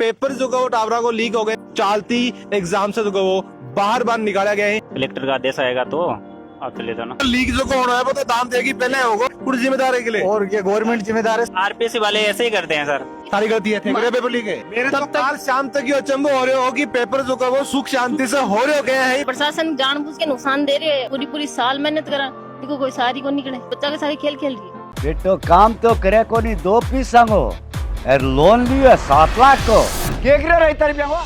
Paper जो वो टावरा को लीक हो गए, चालती एग्जाम से जो वो बाहर निकाला गया है। कलेक्टर का आदेश आएगा तो आप चले जाना। लीक जो होना है वो तो दाम देगी पहले होगा, कुछ जिम्मेदार है के लिए और ये गवर्नमेंट जिम्मेदार है। आरपीएससी वाले ऐसे ही करते हैं सर। सारी गलती है मेरे पेपर लीक है। मेरे तो काल शाम तक ये अचंभव हो रहे हो कि पेपर जो वो सुख शांति से हो रहे हो गए हैं। प्रशासन जानबूझ के नुकसान दे रहे हैं, पूरी साल मेहनत करा, देखो कोई सारी को निकले, बच्चा के सारे खेल खेल रही है। बेटो काम तो करे को नहीं, 2 पीस संगो और लोन लियो 7 लाख को के गिरे रही तारी बेवा।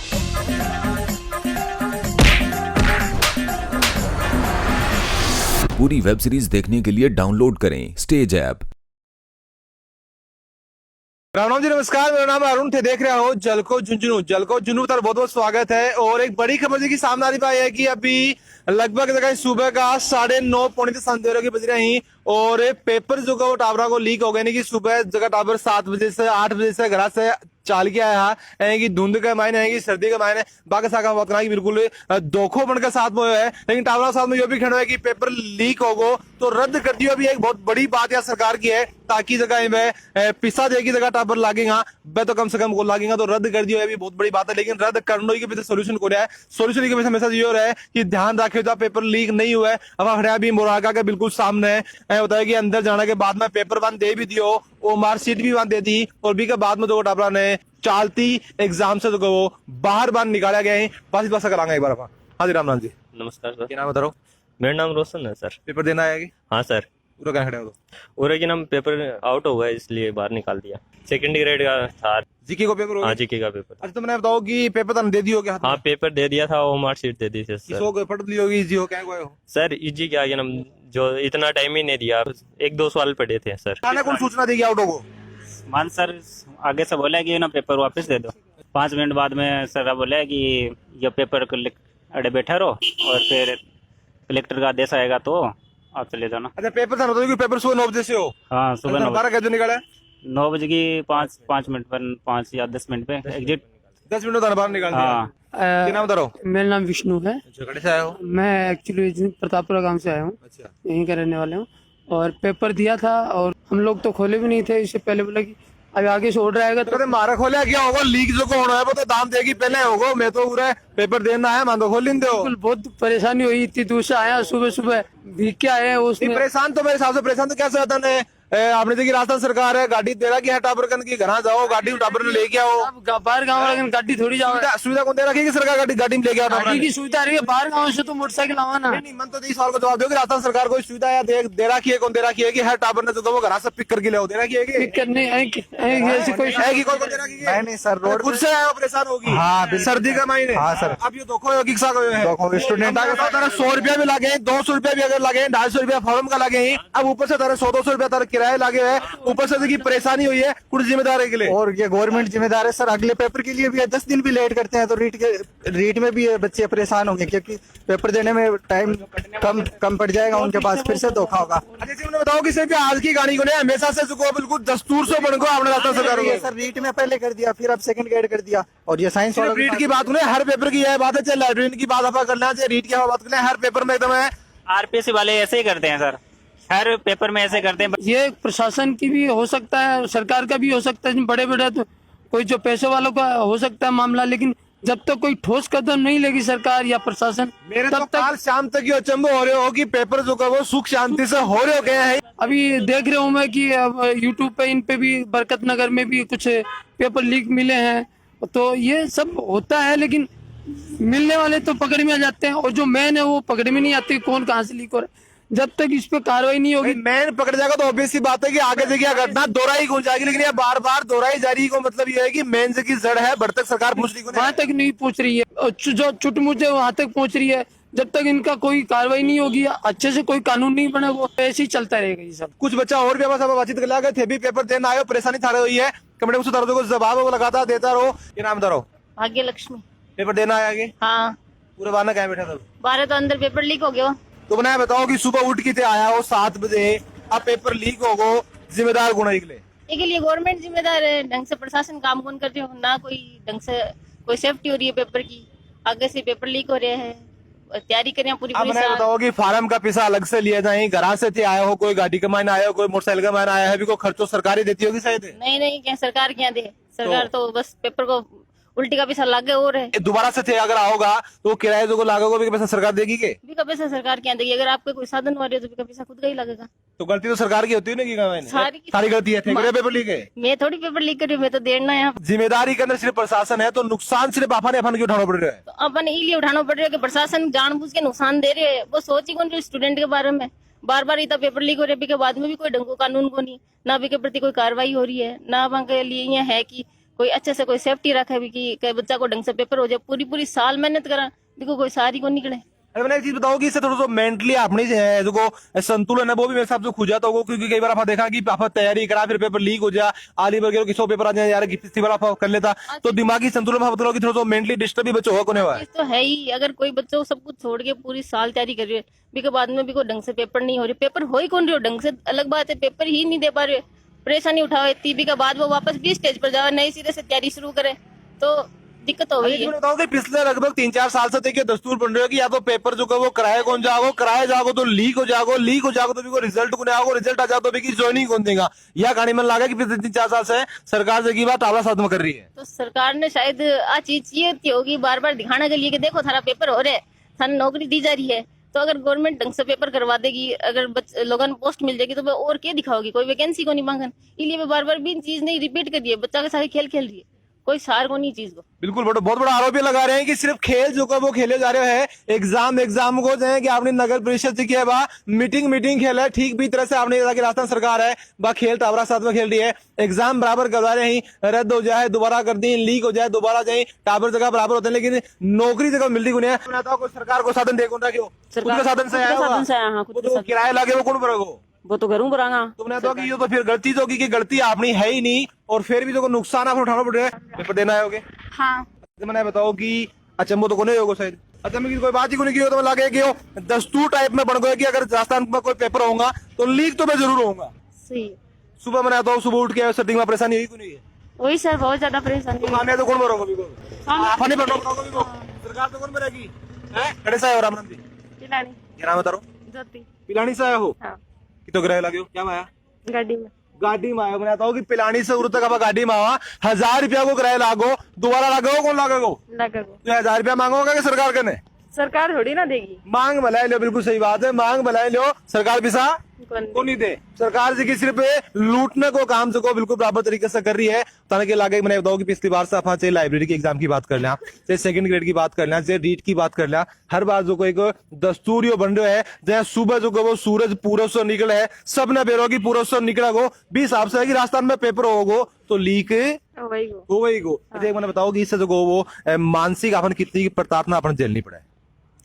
पूरी वेब सीरीज देखने के लिए डाउनलोड करें स्टेज ऐप। राम जी नमस्कार, मेरा नाम अरुण थे, देख रहे हो जलको झुंझुनू तर बहुत बहुत स्वागत है। और एक बड़ी खबर की सामने आ रही है कि अभी लगभग सुबह का 9:30 पौने 10 की बज रही और पेपर जो वो टावरा को लीक हो गए कि सुबह जगह टावर 7 बजे से 8 बजे से घर से चाल के आया है कि धुंध के मायने है कि सर्दी के मायने बाकी साका बात करना कि बिल्कुल दोखो बनकर साथ में है। लेकिन टावरा साथ में यह भी खड़ा है कि पेपर लीक हो गो तो रद्द कर दियो। अभी एक बहुत बड़ी बात यहाँ सरकार की है ताकि जगह में पिसा देगी जगह टावर लागेगा वह तो कम से कम गोल लागेगा, तो रद्द कर दियो। अभी बहुत बड़ी बात है, लेकिन रद्द करने के पीछे सोल्यूशन को रहा है। सोल्यूशन के पीछे मैसेज ये हो रहा है कि ध्यान रखे तो पेपर लीक नहीं हुआ है। अब खड़ा भी मुरागा के बिल्कुल सामने है, होता है कि अंदर जाने के बाद में पेपर वन दे भी दियो, वो मार्कशीट भी वन दे दी और भी के बाद में जो टावरा ने चालती एग्जाम से जो वो बाहर निकाला गया है। बस करांगे एक बार। हाँ जी राम जी नमस्कार सर। क्या नाम बता रहा हूँ? मेरा नाम रोशन है सर। पेपर देना है? हाँ सर। पूरा क्या खड़े हो? और कि नाम पेपर आउट हो गया इसलिए बाहर निकाल दिया। सेकंड ग्रेड का था। जीके को पेपर? हाँ जीके का पेपर। अच्छा तो मैंने बताओ कि पेपर तो दे दियो क्या? हाँ पेपर दे दिया था, वो मार्कशीट दे दी थी सर। पढ़ ली होगी, इजी हो क्या हो? सर इजी क्या नाम जो इतना टाइम ही नहीं दिया, 1-2 सवाल पढ़े थे सर। कौन सूचना देगी आउट हो? मान सर आगे से बोला कि ना पेपर वापस दे दो। 5 मिनट बाद में सर बोला कि ये पेपर अड़े बैठा रहो और फिर कलेक्टर का आदेश आएगा तो आप चले जाना। अच्छा पेपर था कि पेपर सुबह 9 बजे से हो? हाँ सुबह 9 12 कैसे निकाला? 9 बजे की 5 मिनट पर 5 या 10 मिनट पे एग्जिट 10 मिनट बाहर निकाल दिया। हाँ क्या नाम बता रहा हूँ? मेरा नाम विष्णु है। झगड़े से आए हो? मैं एक्चुअली प्रतापपुरा गांव से आया हूँ। अच्छा यहीं का रहने वाले हूँ और पेपर दिया था और हम लोग तो खोले भी नहीं थे। इससे पहले बोला कि अभी आगे से ऑर्डर आएगा तो मारा खोलिया क्या होगा? लीक जो को होना है वो तो दाम देगी पहले होगा। मैं तो पूरा पेपर देना है, मान दो खोल लेंदे हो। बिल्कुल बहुत परेशानी हुई, इतनी दूर से आया, सुबह सुबह भीग के आए हैं। उसमें परेशान तो मेरे हिसाब से परेशान तो कैसे होता है? आपने देखी राजस्थान सरकार है गाड़ी दे रहा कि टाबर की घर जाओ, गाड़ी टाबर में लेके आओ। बाहर गाँव वाले गाड़ी थोड़ी जाओ, सुविधा कौन दे रखी कि सरकार गाड़ी में लेके आओ? गाड़ी की सुविधा रही है, बाहर गाँव से तो मोटरसाइकिल आवा ना। नहीं मन तो 20 साल को जवाब दो कि राजस्थान सरकार कोई सुविधा या दे रखी है? कौन दे रखी है कि हर टाबर ने जो वो घर से पिक करके ले दे रखी है? ऐसी कोई नहीं सर, रोड खुद से परेशान होगी। हाँ सर्दी का महीने। हाँ सर अब ये देखो स्टूडेंट 100 रुपया भी लगे, 200 रुपया भी अगर लगे, 250 रुपया फॉर्म का लगे, अब ऊपर से 100-200 रुपया तारा किराया लगे है, ऊपर से देखिए परेशानी हुई है, कुछ जिम्मेदार है के लिए। और ये गवर्नमेंट जिम्मेदार है सर। अगले पेपर के लिए भी 10 दिन भी लेट करते हैं तो रीट में भी बच्चे परेशान होंगे क्योंकि पेपर देने में टाइम कम पड़ जाएगा उनके पास, फिर से धोखा होगा। अच्छा बताओ कि सिर्फ आज की गाड़ी को नहीं, हमेशा से बिल्कुल दस्तूर से बन को आपने राजस्थान सरकार को सर रीट में पहले कर दिया, फिर अब सेकंड ग्रेड कर दिया। और ये साइंस वाला रीट की बात नहीं, हर पेपर की यह बात है, चाहे लाइब्रेरी की बात आप करना, चाहे रीट की बात करना, हर पेपर में एकदम है। आरपीएससी वाले ऐसे ही करते हैं सर, हर पेपर में ऐसे करते हैं। ये प्रशासन की भी हो सकता है, सरकार का भी हो सकता है, बड़े बड़े तो कोई जो पैसे वालों का हो सकता है मामला, लेकिन जब तक कोई ठोस कदम नहीं लेगी सरकार या प्रशासन, मेरे तब तो तक काल शाम तक ये अचंभव हो रहे हो कि पेपर जो वो सुख शांति से हो रहे हो गए हैं। अभी देख रहा हूँ मैं कि यूट्यूब पे इन पे भी बरकत नगर में भी कुछ पेपर लीक मिले हैं। तो ये सब होता है, लेकिन मिलने वाले तो पकड़ में आ जाते हैं और जो मैन है वो पकड़ में नहीं आती कौन कहाँ से लीक हो रहा है। जब तक इस पे कार्रवाई नहीं होगी, मैन पकड़ जाएगा तो ऑब्वियस सी बात है कि आगे से क्या घटना दोहराई हो जाएगी। लेकिन ये बार बार दोहराई जा रही को मतलब ये है कि मेन से की जड़ है, बढ़ तक सरकार पूछ रही को वहां तक नहीं पहुंच रही है और जो चुटमुचे वहां तक पहुंच रही है। जब तक इनका कोई कार्रवाई नहीं होगी, अच्छे से कोई कानून नहीं बनेगा, ऐसे ही चलता रहेगा ये सब। कुछ बच्चा और भी बातचीत कर गए थे भी पेपर देना आयो, परेशानी था रही है, कमेटी में सुधार को जवाब वो लगाता देता रहो। ये नाम बता रहो? भाग्य लक्ष्मी। पेपर देना आया आगे? हाँ पूरे बार क्या बैठा था? 12 तो अंदर पेपर लीक हो गया। तो बनाया बताओ कि सुबह उठ के आया हो 7 बजे, अब पेपर लीक हो गो, जिम्मेदार गुना के लिए गवर्नमेंट जिम्मेदार है, ढंग से प्रशासन काम कौन कर रही हो ना, कोई ढंग से कोई सेफ्टी हो रही है पेपर की, आगे से पेपर लीक हो रहे हैं, तैयारी करें पूरी अब बनाया बताओ कि फार्म का पैसा अलग से लिया जाए, घर से थे आया हो, कोई गाड़ी का मायने आया हो, कोई मोटरसाइकिल का मायने आया है, भी कोई खर्चो सरकारी देती होगी शायद? नहीं क्या सरकार क्या दे, सरकार तो बस पेपर को उल्टी का पैसा लागे और है। ये दोबारा से थे अगर आओगा तो किराए जो को लागेगा भी पैसा सरकार देगी के? भी का पैसा सरकार क्या देगी? अगर आपके कोई साधन हो रही है तो भी का पैसा खुद का ही लगेगा। तो गलती तो सरकार की होती है ना कि मैंने सारी गलती है। ठेकेदार पेपर लीक है, मैं थोड़ी पेपर लीक कर रही हूँ, मैं तो देना है। जिम्मेदारी के अंदर सिर्फ प्रशासन है, तो नुकसान सिर्फ अपन की उठाना पड़ रहा है। तो अपन इसलिए उठाना पड़ रहा है कि प्रशासन जानबूझ के नुकसान दे रहे हैं। वो सोच ही कौन रही स्टूडेंट के बारे में। बार बार इतना पेपर लीक हो रहा है, के बाद में भी कोई ढंग को कानून को नहीं, ना भी के प्रति कोई कार्रवाई हो रही है, ना वहाँ के लिए ये है कि कोई अच्छे से कोई सेफ्टी रखे भी कि बच्चा को ढंग से पेपर हो जाए। पूरी साल मेहनत करा, देखो कोई सारी को निकले। अरे मैंने एक चीज बताओ कि इससे थोड़ा सा मेंटली अपनी जो संतुलन है वो भी मेरे हिसाब से खो जाता होगा, क्योंकि कई बार आपने देखा कि आप तैयारी करा फिर पेपर लीक हो जाए, आली वगैरह की 100 पेपर आ जाए यार, किसी बार आप कर लेता तो दिमागी संतुलन में बताओ कि थोड़ा सा मेंटली डिस्टर्ब भी बच्चों होगा कोने हुआ है। तो है ही, अगर कोई बच्चों सब कुछ छोड़ के पूरी साल तैयारी कर रहे है, के बाद में भी कोई ढंग से पेपर नहीं हो रही, पेपर हो ही कौन रही हो ढंग से, अलग बात है, पेपर ही नहीं दे पा रहे, परेशानी उठाओ तीबी के बाद वो वापस भी स्टेज पर जाओ, नए सिरे से तैयारी शुरू करे तो दिक्कत हो गई है। बताओ कि पिछले लगभग 3-4 साल से देखिए दस्तूर बन रहे हो कि या तो पेपर जो है वो कराए कौन जाओ, कराए जाओ तो लीक हो जाओ तो भी रिजल्ट को आओ, रिजल्ट आ जाओ तो भी ज्वाइनिंग कौन देगा। या कहानी मन लगा कि पिछले 3-4 साल से सरकार जो की बात आवाज खत्म कर रही है। तो सरकार ने शायद आ चीज ये होगी बार बार दिखाने के लिए कि देखो थारा पेपर हो रहे है, थारा नौकरी दी जा रही है। तो अगर गवर्नमेंट ढंग से पेपर करवा देगी, अगर लोगों को पोस्ट मिल जाएगी तो और क्या दिखाओगी, कोई वैकेंसी को नहीं मांगन। इसलिए बार बार भी चीज नहीं रिपीट कर रही है, बच्चा के साथ खेल खेल रही है, कोई सार को नहीं चीज को। बिल्कुल बहुत बड़ा आरोप लगा रहे हैं कि सिर्फ खेल जो है वो खेले जा रहे हैं, एग्जाम को जो है कि आपने नगर परिषद की है बा मीटिंग खेला है, ठीक भी तरह से आपने कि राजस्थान सरकार है बा खेल टावरा साथ में खेल रही है, एग्जाम बराबर करवा रहे हैं, रद्द हो जाए दोबारा कर दी, लीक हो जाए दोबारा जाए, टावर जगह बराबर होते हैं, लेकिन नौकरी जगह मिलती को नहीं है। सरकार को साधन दे कौन क्यों साधन से किराया लगे वो कौन भरेगा, वो तो घरों पर तुमने तो की तो फिर गलती तो की गलती आपनी है ही नहीं, और फिर भी तो नुकसान आपको उठाना पड़ रहा है। पेपर देना है होगे। हाँ मैंने बताओ कि अचंबो तो को नहीं होगा शायद, अचंबे की कोई बात ही को नहीं की हो, तो लगे कि दस्तूर टाइप में बन गए कि अगर राजस्थान में कोई पेपर होगा तो लीक तो मैं जरूर होगा। सही सुबह मैंने आता हूँ, सुबह उठ के सेटिंग में परेशानी हुई को नहीं है, वही सर बहुत ज्यादा परेशानी खाने तो कौन भरोगा, आप नहीं भरोगा, सरकार तो कौन भरेगी। कड़े से आए हो राम जी, पिलानी क्या नाम बता रहा हूँ, ज्योति पिलानी से आया हो, हाँ। कितो किराया लगे हो, क्या आया गाड़ी में आया, बताता हूँ कि पिलानी से उर तक आप गाड़ी में आवा 1000 रुपया को किराया लागो, दोबारा लागो कौन लागेगो, तो 1000 रुपया मांगोगा कि सरकार के ने, सरकार थोड़ी ना देगी, मांग भलाई लो, बिल्कुल सही बात है, मांग भलाई लो, सरकार पैसा को नहीं दे, सरकार जी की सिर्फ लूटने को काम से को बिल्कुल बराबर तरीके से कर रही है। ताकि लागे मैंने बताऊं कि पिछली बार से आप चाहे लाइब्रेरी के एग्जाम की बात कर लें, चाहे सेकंड ग्रेड की बात कर लें, चाहे रीट की बात कर लें, हर बार जो कोई दस्तूर बन रहा है जहाँ सुबह जो वो सूरज पूरब से निकले है, सब ने बेरो की पूरब से निकला गो भी हिसाब से है कि राजस्थान में पेपर होगो तो लीक हो गई गो। मैंने बताओ कि इससे जो वो मानसिक अपन कितनी प्रताड़ना अपन झेलनी पड़े,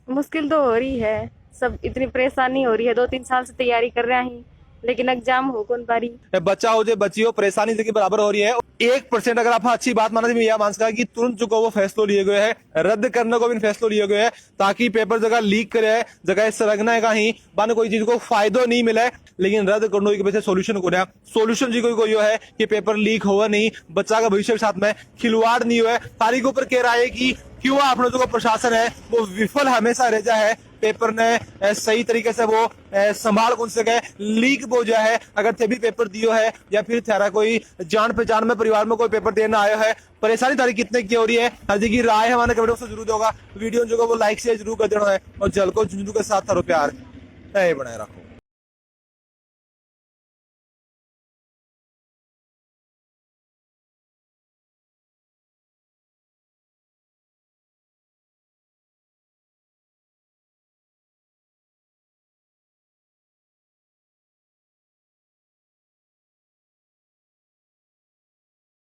मुश्किल तो हो रही है, सब इतनी परेशानी हो रही है, 2-3 साल से तैयारी कर रहे हैं, लेकिन एग्जाम हो कौन पारी, बच्चा हो जाए बच्ची हो, परेशानी देखिए बराबर हो रही है। 1% अगर आप अच्छी बात माना यह मान सकता है कि तुरंत जो वो फैसला लिए गए हैं, रद्द करने को भी फैसला लिए गए हैं, ताकि पेपर जगह लीक करे जगह सरगना है कहीं बाने कोई चीज को फायदा नहीं मिले, लेकिन रद्द करने की वजह से सोल्यूशन को रहा सोल्यूशन जी कोई है कि पेपर लीक हुआ नहीं, बच्चा का भविष्य के साथ में खिलवाड़ नहीं हुआ है। तारीख ऊपर कह रहा है कि क्यों अपना जो प्रशासन है वो विफल हमेशा रह जा है, पेपर ने सही तरीके से वो संभाल कौन सके, लीक हो जाए है, अगर तभी पेपर दियो है या फिर थारा कोई जान पहचान में परिवार में कोई पेपर देना आया है, परेशानी तारीख कितने की हो रही है, हर जी की राय हमारे कमेंट से जरूर होगा, वीडियो जो वो लाइक शेयर जरूर कर देना है, और जल को झुंझुनू के साथ थारो प्यार बनाए रखो।